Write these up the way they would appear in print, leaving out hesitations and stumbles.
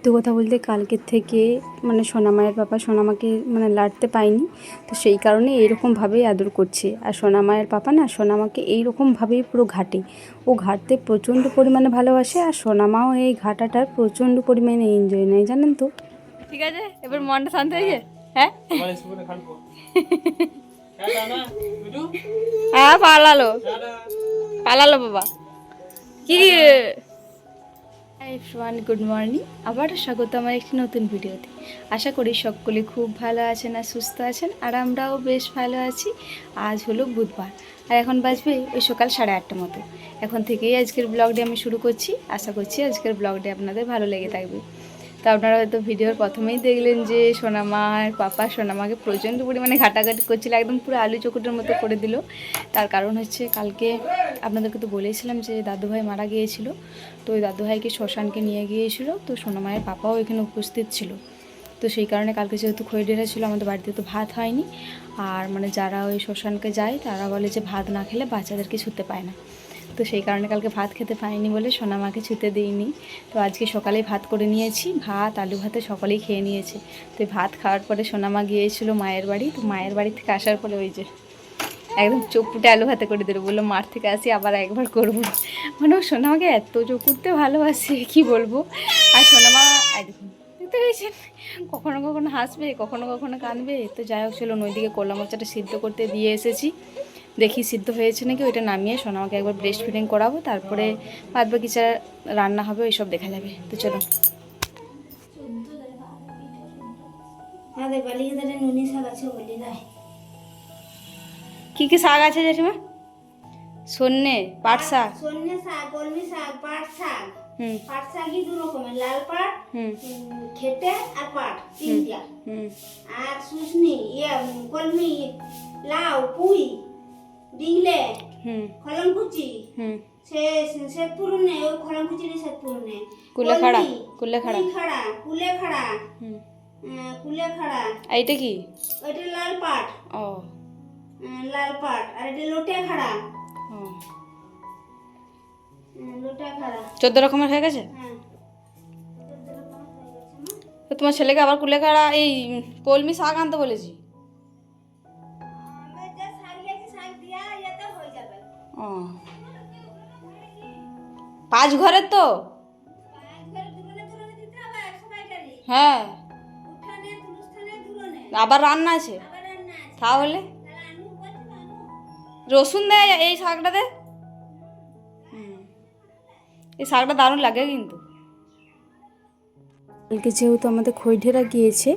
তো কথা বলতে কালকের থেকে মানে সোনামায়ের পাপা সোনামাকে মানে লাড়তে পায়নি, তো সেই কারণে এইরকমভাবেই আদর করছে। আর সোনামায়ের পাপা না সোনামাকে এইরকমভাবেই পুরো ঘাটে, ও ঘাটতে প্রচণ্ড পরিমাণে ভালোবাসে। আর সোনামাও এই ঘাটাটার প্রচণ্ড পরিমাণে এনজয় নেয়, জানেন তো। ঠিক আছে, এবার মনটা শান্ত হয়েছে? হ্যাঁ হ্যাঁ পালালো পালালো বাবা। কি এভরিওয়ান, গুড মর্নিং। আবারও স্বাগত আমার একটি নতুন ভিডিওতে। আশা করি সকলে খুব ভালো আছেন আর সুস্থ আছেন, আর আমরাও বেশ ভালো আছি। আজ হলো বুধবার, আর এখন বাজবে ওই সকাল 8:30 মতো। এখন থেকেই আজকের ব্লগটি আমি শুরু করছি। আশা করছি আজকের ব্লগটি আপনাদের ভালো লেগে থাকবে। তো আপনারা হয়তো ভিডিওর প্রথমেই দেখলেন যে সোনামার পাপা সোনামাকে প্রচণ্ড পরিমাণে ঘাটাঘাটি করছিল, একদম পুরো আলু চকুটের মতো করে দিল। তার কারণ হচ্ছে কালকে আপনাদেরকে তো বলেছিলাম যে দাদুভাই মারা গিয়েছিল, তো ওই দাদুভাইকে শ্মশানকে নিয়ে গিয়েছিল, তো সোনামায়ের পাপাও এখানে উপস্থিত ছিল। তো সেই কারণে কালকে যেহেতু খইডেরা ছিল, আমাদের বাড়িতে তো ভাত হয়নি। আর মানে যারা ওই শ্মশানকে যায় তারা বলে যে ভাত না খেলে বাচ্চাদেরকে ছুতে পায় না। তো সেই কারণে কালকে ভাত খেতে পাইনি বলে সোনামাকে ছুতে দিইনি। তো আজকে সকালেই ভাত করে নিয়েছি, ভাত আলু ভাতে সকলেই খেয়ে নিয়েছে। তো ভাত খাওয়ার পরে সোনামা গিয়েছিল মায়ের বাড়ি। তো মায়ের বাড়ি থেকে আসার পরে ওই যে একদম চোখ ফুটে আলু ভাতে করে দিল, বললো মাঠ থেকে আসি আবার একবার করবো। মানে ও সোনামাকে এত চোখ ফুটতে ভালোবাসে কি বলবো। আর সোনামা দেখুন দেখতে পেয়েছেন, কখনো কখনো হাসবে কখনো কখনো কাঁদবে। তো যাই হোক, চলো ওইদিকে কলা মোচাটা সিদ্ধ করতে দিয়ে এসেছি, দেখি সিদ্ধ হয়েছে নাকি। ওইটা নামিয়ে সোনামাকে একবার ব্রেস্ট ফিডিং করাবো, তারপরে বাদ বাকি যা রান্না হবে ওইসব দেখা যাবে। তো চলো। কি কি শাক আছে জেঠিমা? সন্নে, পাট শাক, সন্নে শাক, কলমি শাক, পাট শাক। পাট শাকই দু রকমের, লাল পাট, খেটে আর পাট তিনটা। আর শুশনি কলমি, লাউ, পুঁই, ডিংলে, খলমকুচি, সে পুরনে ওই খলমকুচি নি সে পুরনে, কুলেখাড়া, কুলেখাড়া, কুলেখাড়া, কুলেখাড়া। এইটা কি? ওইটা লাল পাট। ও লাল পাট। আর এটা লোটে খাড়া। 14 রকমের হয়ে গেছে। তো তোমার ছেলেকে আবার কুলেখাড়া এই কলমি শাক আনতে বলেছি। ও 5 ঘরের তো? হ্যাঁ, আবার রান্না আছে তাহলে। রসুন দেয় এই শাকটাতে? এই শাকটা দারুণ লাগে কিন্তু। কালকে যেহেতু আমাদের খইঢেরা গিয়েছে,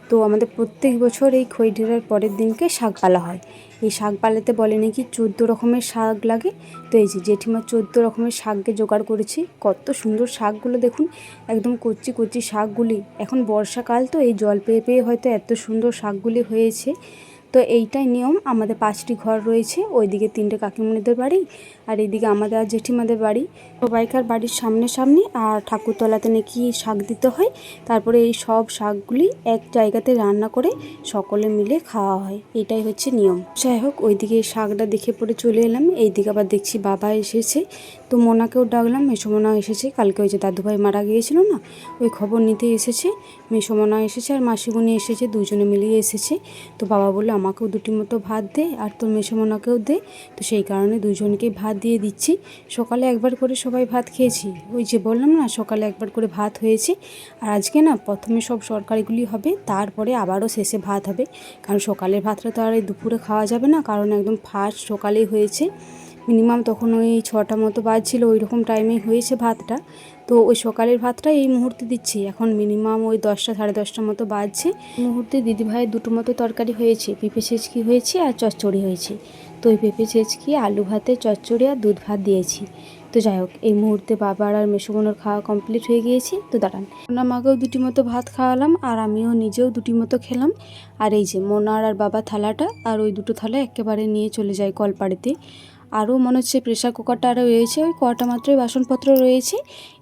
তো আমাদের প্রত্যেক বছর এই খইঢেরার পরের দিনকে শাক পালা হয়। এই শাক পালাতে বলে নাকি 14 রকমের শাক লাগে। তো এই যে জেঠিমা 14 রকমের শাককে জোগাড় করেছি। কত সুন্দর শাকগুলো দেখুন, একদম কচি কচি শাকগুলি। এখন বর্ষাকাল তো এই জল পেয়ে পেয়ে হয়তো এত সুন্দর শাকগুলি হয়েছে। তো এইটাই নিয়ম। আমাদের 5টি ঘর রয়েছে, ওইদিকে 3টে কাকিমণিদের বাড়ি, আর এইদিকে আমাদের আর জেঠিমাদের বাড়ি। সবাইকার বাড়ির সামনে সামনে আর ঠাকুরতলাতে নাকি শাক দিতে হয়। তারপরে এই সব শাকগুলি এক জায়গাতে রান্না করে সকলে মিলে খাওয়া হয়, এটাই হচ্ছে নিয়ম। যাই হোক, ওইদিকে শাকটা দেখে পরে চলে এলাম। এইদিকে আবার দেখছি বাবা এসেছে, তো মোনাকেও ডাকলাম। মেসোমোনাও এসেছে, কালকে ওই যে দাদুভাই মারা গিয়েছিল না, ওই খবর নিতে এসেছে। মেসোমোনা এসেছে আর মাসিগুনি এসেছে, দুজনে মিলিয়ে এসেছে। তো বাবা বললো আমাকেও 2টি মতো ভাত দে আর তোর মেসোমোনাকেও দে। তো সেই কারণে দুজনকেই ভাত দিয়ে দিচ্ছি। সকালে একবার করে সবাই ভাত খেয়েছি, ওই যে বললাম না সকালে একবার করে ভাত হয়েছে। আর আজকে না প্রথমে সব সরকারিগুলি হবে, তারপরে আবারও শেষে ভাত হবে। কারণ সকালের ভাতটা তো আর এই দুপুরে খাওয়া যাবে না, কারণ একদম ফার্স্ট সকালেই হয়েছে। মিনিমাম তখন ওই 6টা মতো বাজছিল, ওই রকম টাইমেই হয়েছে ভাতটা। তো ওই সকালের ভাতটা এই মুহূর্তে দিচ্ছি। এখন মিনিমাম ওই 10টা সাড়ে 10টা মতো বাজছে। এই মুহূর্তে দিদিভাইয়ের 2টো মতো তরকারি হয়েছে, পেঁপে ছেঁচকি হয়েছে আর চচ্চড়ি হয়েছে। তো ওই পেঁপে ছেঁচকি, আলু ভাতে, চচ্চড়ি আর দুধ ভাত দিয়েছি। তো যাই হোক, এই মুহূর্তে বাবার আর মেসোবোনের খাওয়া কমপ্লিট হয়ে গিয়েছে। তো দাঁড়ান, মোনা মাকেও দুটি মতো ভাত খাওয়ালাম আর আমিও নিজেও দুটি মতো খেলাম। আর এই যে মোনার আর বাবা থালাটা আর ওই দুটো থালা একেবারে নিয়ে চলে যায় কলপাড়েতে। আরও মনে হচ্ছে প্রেশার কুকারটা আরও রয়েছে, ওই কটা মাত্রই বাসনপত্র রয়েছে।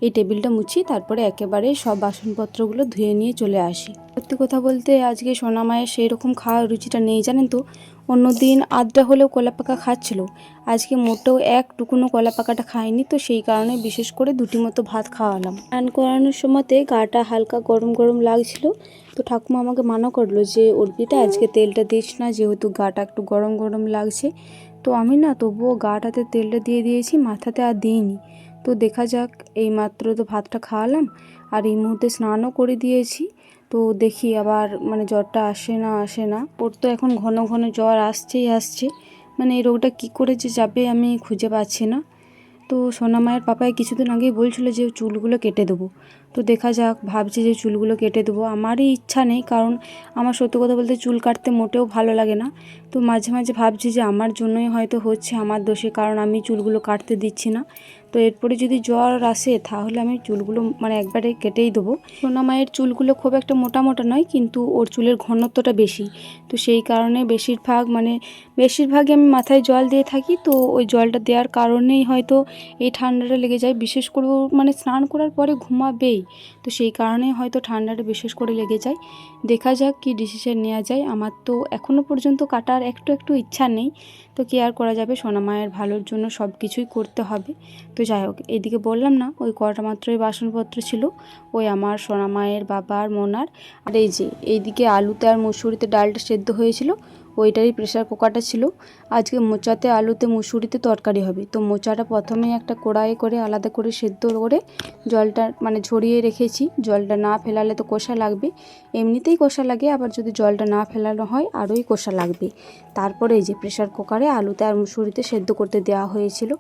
এই টেবিলটা মুছি, তারপরে একেবারে সব বাসনপত্রগুলো ধুয়ে নিয়ে চলে আসি। সত্যি কথা বলতে আজকে সোনা মায়ের সেই রকম খাওয়ার রুচিটা নেই জানেন তো। অন্যদিন আধটা হলেও কলা পাকা খাচ্ছিল, আজকে মোটেও একটুকুনো কলা পাকাটা খায়নি। তো সেই কারণে বিশেষ করে দুটি মতো ভাত খাওয়ালাম। স্নান করানোর সময়তে গাটা হালকা গরম গরম লাগছিল, তো ঠাকুমা আমাকে মানা করলো যে অর্পিতা আজকে তেলটা দিস না, যেহেতু গাটা একটু গরম গরম লাগছে। তো আমি না তবুও গাটাতে তেলটা দিয়ে দিয়েছি, মাথাতে আর দিইনি। তো দেখা যাক, এই মাত্র তো ভাতটা খাওয়ালাম আর এই মুহূর্তে স্নানও করে দিয়েছি। তো দেখি আবার মানে জ্বরটা আসে না। ওর তো এখন ঘন ঘন জ্বর আসছে, মানে এই রোগটা কী করে যে যাবে আমি খুঁজে পাচ্ছি না। তো সোনা মায়ের পাপায় কিছুদিন আগেই বলছিল যে চুলগুলো কেটে দেবো। তো দেখা যাক, ভাবছি যে চুলগুলো কেটে দেবো। আমারই ইচ্ছা নেই, কারণ আমার সত্যি কথা বলতে চুল কাটতে মোটেও ভালো লাগে না। তো মাঝে মাঝে ভাবছি যে আমার জন্যই হয়তো হচ্ছে, আমার দোষে, কারণ আমি চুলগুলো কাটতে দিচ্ছি না। তো এরপরে যদি জ্বর আসে তাহলে আমি চুলগুলো মানে একবারে কেটেই দেবো। সোনা মায়ের চুলগুলো খুব একটা মোটা মোটা নয়, কিন্তু ওর চুলের ঘনত্বটা বেশি। তো সেই কারণে বেশিরভাগই আমি মাথায় জল দিয়ে থাকি। তো ওই জলটা দেওয়ার কারণেই হয়তো এই ঠান্ডাটা লেগে যায়। বিশেষ করে ও মানে স্নান করার পরে ঘুমাবেই, তো সেই কারণেই হয়তো ঠান্ডাটা বিশেষ করে লেগে যায়। দেখা যাক কি ডিসিশন নেওয়া যায়। আমার তো এখনও পর্যন্ত কাটার একটু ইচ্ছা নেই, তো কি আর করা যাবে, সোনা মায়ের ভালোর জন্য সব কিছুই করতে হবে। তো যাই হোক, এইদিকে বললাম না ওই কটা মাত্রই বাসনপত্র ছিল, ওই আমার সোনা মায়ের, বাবার, মোনার। আর এই যে এইদিকে আলুতে আর মুসুরিতে ডালটা সেদ্ধ হয়েছিল, ওইটারই প্রেশার কুকারটা ছিল। আজকে মোচাতে, আলুতে, মুসুরিতে তরকারি হবে। তো মোচাটা প্রথমে একটা কড়াই করে আলাদা করে সেদ্ধ করে জলটা মানে ঝরিয়ে রেখেছি। জলটা না ফেলালে তো কষা লাগবে, এমনিতেই কষা লাগে, আবার যদি জলটা না ফেলানো হয় আরোই কষা লাগবে। তারপরে এই যে প্রেশার কুকারে আলুতে আর মুসুরিতে সেদ্ধ করতে দেওয়া হয়েছিল।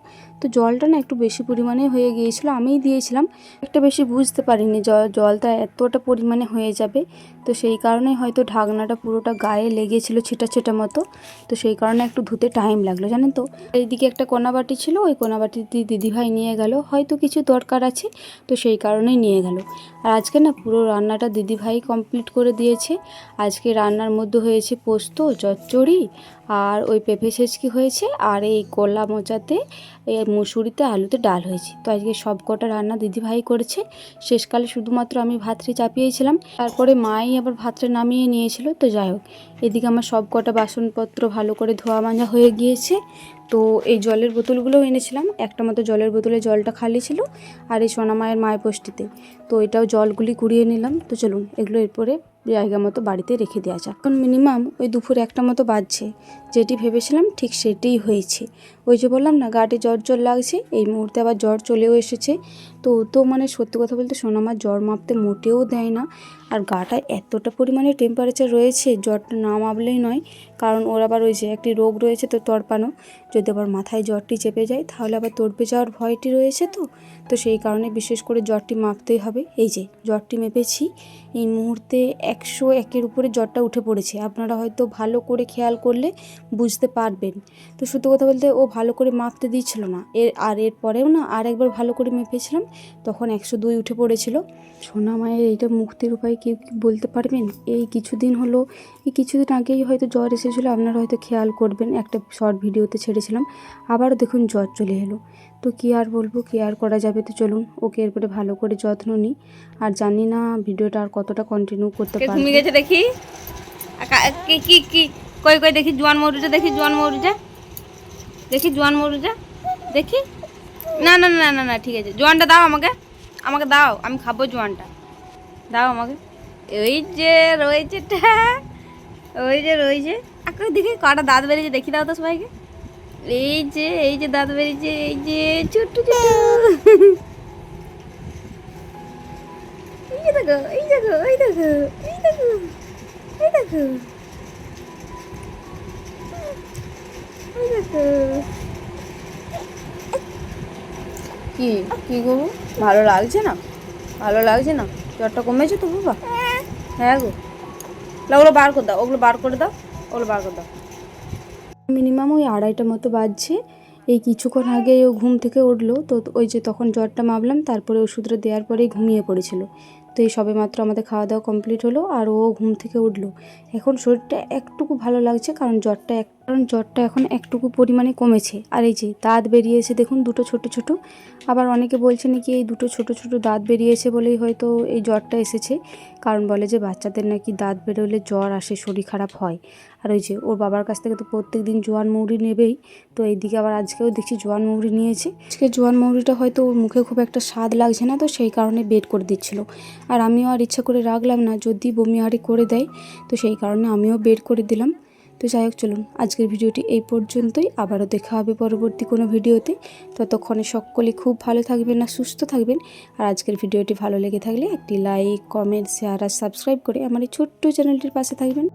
তো জলটা না একটু বেশি পরিমাণে হয়ে গিয়েছিল, আমিই দিয়েছিলাম, একটা বেশি বুঝতে পারিনি জলটা এতটা পরিমাণে হয়ে যাবে। তো সেই কারণেই হয়তো ঢাকনাটা পুরোটা গায়ে লেগেছিল ছিটা মতো। তো সেই কারণে একটু ধুতে টাইম লাগলো জানেন তো। এইদিকে একটা কোনাবাটি ছিল, ওই কোনাবাটিতে দিদিভাই নিয়ে গেল, হয়তো কিছু দরকার আছে, তো সেই কারণেই নিয়ে গেল। আর আজকে না পুরো রান্নাটা দিদিভাই কমপ্লিট করে দিয়েছে। আজকে রান্নার মধ্যে হয়েছে পোস্ত, চচ্চড়ি, আর ওই পেঁপে ছেঁচকি হয়েছে, আর এই কলা মোচাতে, মুসুরিতে, আলুতে ডাল হয়েছে। তো আজকে সব কটা রান্না দিদিভাই করেছে। শেষকালে শুধুমাত্র আমি ভাতটা চাপিয়েছিলাম, তারপরে মাই আবার ভাতটা নামিয়ে নিয়েছিল। তো যাই হোক, এদিকে আমার সব কটা বাসনপত্র ভালো করে ধোয়া মাজা হয়ে গিয়েছে। তো এই জলের বোতলগুলোও এনেছিলাম, একটা মতো জলের বোতলে জলটা খালি ছিল, আর এই সোনা মায়ের মায়পোষ্টিতে, তো এটাও জলগুলি কুড়িয়ে নিলাম। তো চলুন এগুলো এরপরে জায়গা মতো বাড়িতে রেখে দেওয়া যাক। এখন মিনিমাম ওই দুপুর একটা মতো বাজছে, যেটি ভেবেছিলাম ঠিক সেটাই হয়েছে। ওই যে বললাম না গাটে জ্বর লাগছে, এই মুহূর্তে আবার জ্বর চলেও এসেছে। তো মানে সত্যি কথা বলতে সোনামার জ্বর মাপতে মোটেও দেয় না, আর গাটা এতটা পরিমাণে টেম্পারেচার রয়েছে, জ্বরটা না মাপলেই নয়। কারণ ওর আবার ওই যে একটি রোগ রয়েছে তো তড়পানো, যদি আবার মাথায় জ্বরটি চেপে যায় তাহলে আবার তড়পে যাওয়ার ভয়টি রয়েছে। তো সেই কারণে বিশেষ করে জ্বরটি মাপতেই হবে। এই যে জ্বরটি মেপেছি, এই মুহূর্তে 101-এর উপরে জ্বরটা উঠে পড়েছে। আপনারা হয়তো ভালো করে খেয়াল করলে বুঝতে পারবেন। তো সত্যি কথা বলতে ও ভালো করে মাপতে দিচ্ছিল না, এর পরেও না আর একবার ভালো করে মেপেছিলাম, তখন 102 উঠে পড়েছিল। সোনা মায়ের এইটা মুক্তির উপায় কেউ কি বলতে পারবেন? এই কিছুদিন আগেই হয়তো জ্বর এসেছিলো, আপনারা হয়তো খেয়াল করবেন, একটা শর্ট ভিডিওতে ছেড়েছিলাম, আবারও দেখুন জ্বর চলে এলো। তো কী আর বলবো, কী আর করা যাবে। তো চলুন ওকে এরপরে ভালো করে যত্ন নিই। আর জানি না ভিডিওটা আর কতটা কন্টিনিউ করতে পারবো। ঘুমিয়ে গেছে দেখি, কি কই দেখি জোয়ান মরুজা, দেখি জোয়ান মরুজা, দেখি। না ঠিক আছে, জোয়ানটা দাও আমাকে দাও, আমি খাবো জোয়ানটা, দাও আমাকে। ওই যে রয়েছে আঁকের দিকে কটা দাঁত বেরিয়েছে, দেখি দাও তো সবাইকে। এই যে দাঁত বেরিয়েছে, এই যে ছোট্ট এই দেখো। কি গো, ভালো লাগছে না? জ্বরটা কমেছে তো বাবা? হ্যাঁ গো, ওগুলো বার করে দাও। মিনিমাম ওই 2:30 মতো বাজছে। এই কিছুক্ষণ আগেই ও ঘুম থেকে উঠলো, তো ওই যে তখন জ্বরটা মাপলাম, তারপরে ওষুধটা দেওয়ার পরেই ঘুমিয়ে পড়েছিল। তো এই সবে মাত্র আমাদের খাওয়া দাওয়া কমপ্লিট হলো আর ও ঘুম থেকে উঠলো। এখন শরীরটা একটুকু ভালো লাগছে, কারণ জ্বরটা এখন একটুকু পরিমাণে কমেছে। আর এই যে দাঁত বেরিয়েছে দেখুন, দুটো ছোট ছোট। আবার অনেকে বলছে নাকি এই দুটো ছোট ছোট দাঁত বেরিয়েছে বলেই হয়তো এই জ্বরটা এসেছে, কারণ বলে যে বাচ্চাদের নাকি দাঁত বেরোলে জ্বর আসে, শরীর খারাপ হয়। আর ওই যে ওর বাবার কাছ থেকে তো প্রত্যেক দিন জোয়ান মৌরি নেবেই, তো এইদিকে আবার আজকেও দেখছি জোয়ান মৌরি নিয়েছে। আজকে জোয়ান মৌরিটা হয়তো ওর মুখে খুব একটা স্বাদ লাগছে না, তো সেই কারণে বের করে দিচ্ছিল। আর আমিও আর ইচ্ছা করে রাখলাম না, যদি বমি আরে করে দেয়, তো সেই কারণে আমিও বের করে দিলাম। তো যাই হোক, চলুন আজকের ভিডিওটি এই পর্যন্তই, আবারও দেখা হবে পরবর্তী কোনো ভিডিওতে। ততক্ষণে সকলে খুব ভালো থাকবেন আর সুস্থ থাকবেন। আর আজকের ভিডিওটি ভালো লেগে থাকলে একটি লাইক, কমেন্ট, শেয়ার আর সাবস্ক্রাইব করে আমার এই ছোট্ট চ্যানেলটির পাশে থাকবেন।